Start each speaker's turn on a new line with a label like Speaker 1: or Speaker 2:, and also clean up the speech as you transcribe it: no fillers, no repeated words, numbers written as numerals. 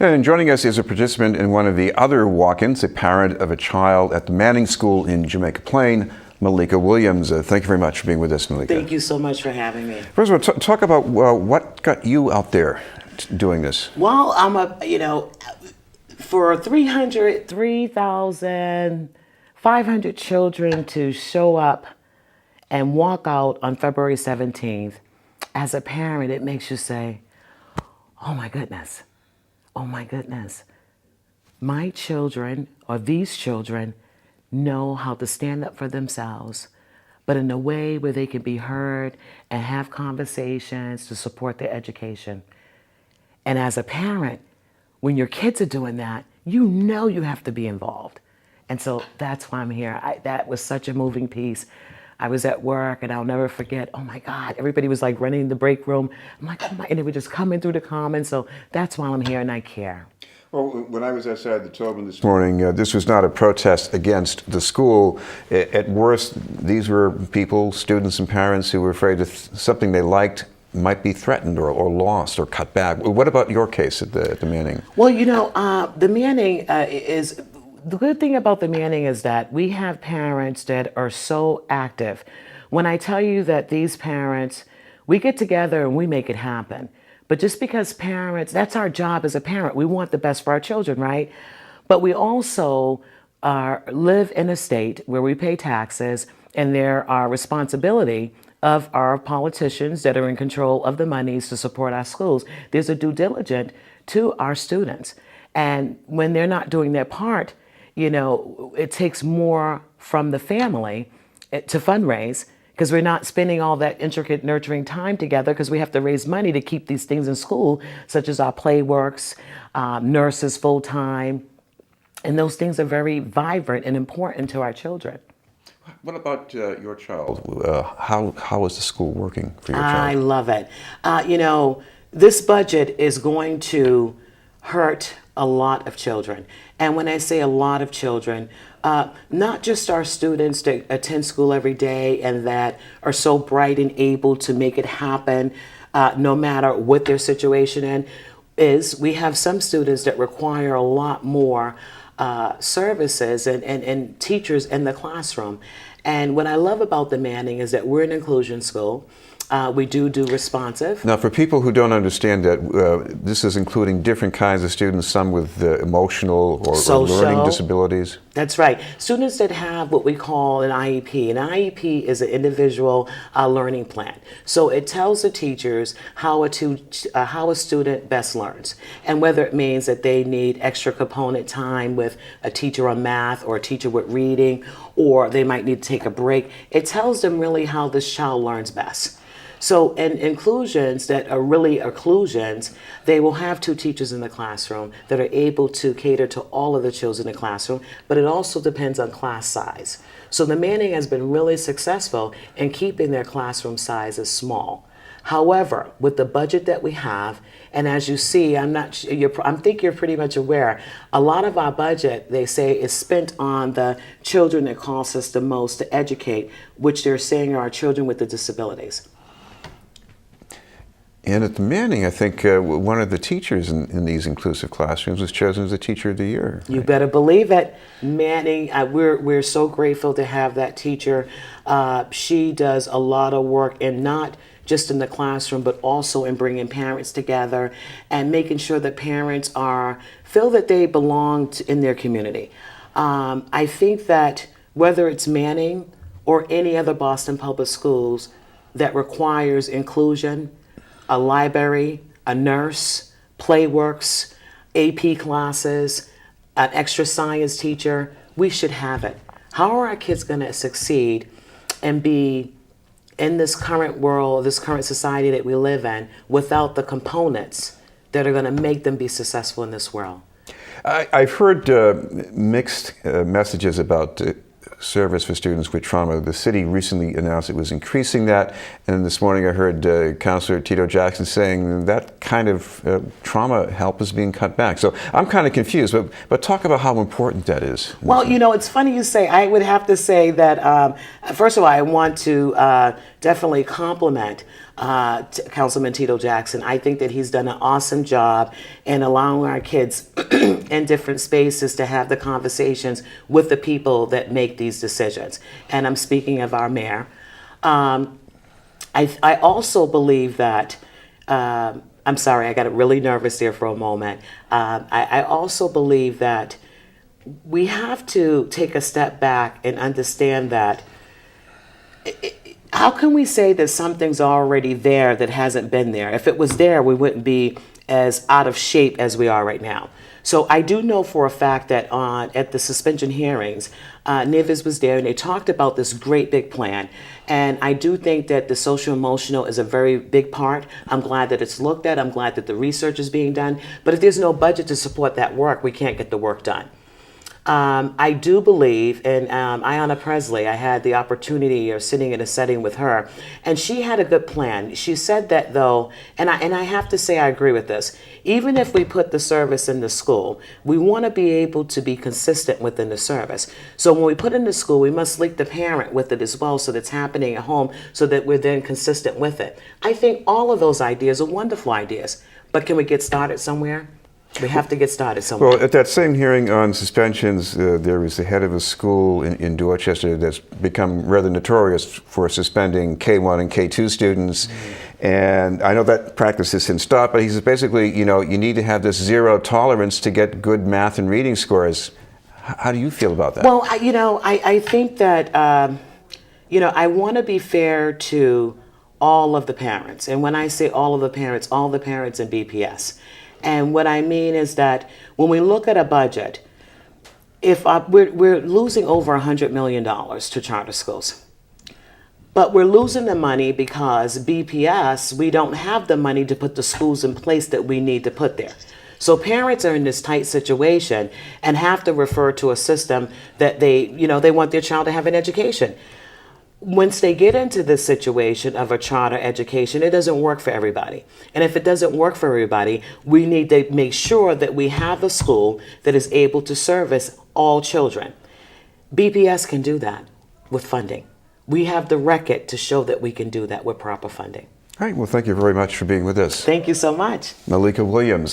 Speaker 1: And joining us is a participant in one of the other walk-ins, a parent of a child at the Manning School in Jamaica Plain, Malikka Williams. Thank you very much for being with us, Malikka.
Speaker 2: Thank you so much for having me.
Speaker 1: First of all, talk about what got you out there doing this.
Speaker 2: Well, for 3,500 children to show up and walk out on February 17th, as a parent, it makes you say, oh my goodness. Oh my goodness, my children, or these children, know how to stand up for themselves, but in a way where they can be heard and have conversations to support their education. And as a parent, when your kids are doing that, you know you have to be involved. And so that's why I'm here. That was such a moving piece. I was at work and I'll never forget, oh my God, everybody was like running in the break room. I'm like, oh my, and they were just coming through the comments. So that's why I'm here and I care.
Speaker 1: Well, when I was outside the Tobin this morning, this was not a protest against the school. At worst, these were people, students and parents who were afraid that something they liked might be threatened or lost or cut back. What about your case at the Manning?
Speaker 2: Well, the Manning is... The good thing about the Manning is that we have parents that are so active. When I tell you that these parents, we get together and we make it happen. But just because parents, that's our job as a parent. We want the best for our children, right? But we also live in a state where we pay taxes, and there are responsibility of our politicians that are in control of the monies to support our schools. There's a due diligence to our students. And when they're not doing their part, it takes more from the family to fundraise, because we're not spending all that intricate nurturing time together, because we have to raise money to keep these things in school, such as our play works, nurses full-time, and those things are very vibrant and important to our children.
Speaker 1: What about your child? How is the school working for your child?
Speaker 2: I love it. This budget is going to hurt a lot of children. And when I say a lot of children, not just our students that attend school every day and that are so bright and able to make it happen, no matter what their situation is. We have some students that require a lot more services and teachers in the classroom. And what I love about the Manning is that we're an inclusion school. We do responsive.
Speaker 1: Now, for people who don't understand that, this is including different kinds of students, some with emotional or learning disabilities.
Speaker 2: That's right. Students that have what we call an IEP. An IEP is an individual learning plan. So it tells the teachers how a student best learns, and whether it means that they need extra component time with a teacher on math or a teacher with reading, or they might need to take a break. It tells them really how this child learns best. So in inclusions that are really occlusions, they will have two teachers in the classroom that are able to cater to all of the children in the classroom, but it also depends on class size. So the Manning has been really successful in keeping their classroom sizes small. However, with the budget that we have, and as you see, I think you're pretty much aware, a lot of our budget, they say, is spent on the children that cost us the most to educate, which they're saying are children with the disabilities.
Speaker 1: And at the Manning, I think one of the teachers in these inclusive classrooms was chosen as the Teacher of the Year.
Speaker 2: You better believe it. Manning, we're so grateful to have that teacher. She does a lot of work, and not just in the classroom, but also in bringing parents together and making sure that parents feel that they belong in their community. I think that whether it's Manning or any other Boston public schools that requires inclusion, a library, a nurse, playworks, AP classes, an extra science teacher, we should have it. How are our kids going to succeed and be in this current world, this current society that we live in, without the components that are going to make them be successful in this world?
Speaker 1: I've heard mixed messages about service for students with trauma. The city recently announced it was increasing that, and this morning I heard Councilor Tito Jackson saying that kind of trauma help is being cut back. So I'm kind of confused, but talk about how important that is.
Speaker 2: Well, you know, it's funny you say. I would have to say that, first of all, I want to definitely compliment Councilman Tito Jackson. I think that he's done an awesome job in allowing our kids in different spaces to have the conversations with the people that make these decisions. And I'm speaking of our mayor. I also believe that, I'm sorry, I got really nervous there for a moment. I also believe that we have to take a step back and understand that how can we say that something's already there that hasn't been there? If it was there, we wouldn't be as out of shape as we are right now. So I do know for a fact that at the suspension hearings, Nives was there and they talked about this great big plan. And I do think that the social emotional is a very big part. I'm glad that it's looked at. I'm glad that the research is being done. But if there's no budget to support that work, we can't get the work done. I do believe in Ayanna Presley. I had the opportunity of sitting in a setting with her, and she had a good plan. She said that though, and I have to say I agree with this. Even if we put the service in the school, we want to be able to be consistent within the service. So when we put in the school, we must link the parent with it as well, so that's happening at home, so that we're then consistent with it. I think all of those ideas are wonderful ideas, but can we get started somewhere? We have to get started somewhere.
Speaker 1: Well, at that same hearing on suspensions, there was the head of a school in Dorchester that's become rather notorious for suspending K1 and K2 students. And I know that practice has since stopped, but he says basically, you know, you need to have this zero tolerance to get good math and reading scores. How do you feel about that?
Speaker 2: Well, I think that, I want to be fair to all of the parents. And when I say all of the parents in BPS. And what I mean is that when we look at a budget, if we're losing over $100 million to charter schools, but we're losing the money because BPS, we don't have the money to put the schools in place that we need to put there. So parents are in this tight situation and have to refer to a system that they want their child to have an education. Once they get into this situation of a charter education, it doesn't work for everybody. And if it doesn't work for everybody, we need to make sure that we have a school that is able to service all children. BPS can do that with funding. We have the record to show that we can do that with proper funding.
Speaker 1: All right, well, thank you very much for being with us.
Speaker 2: Thank you so much.
Speaker 1: Malikka Williams.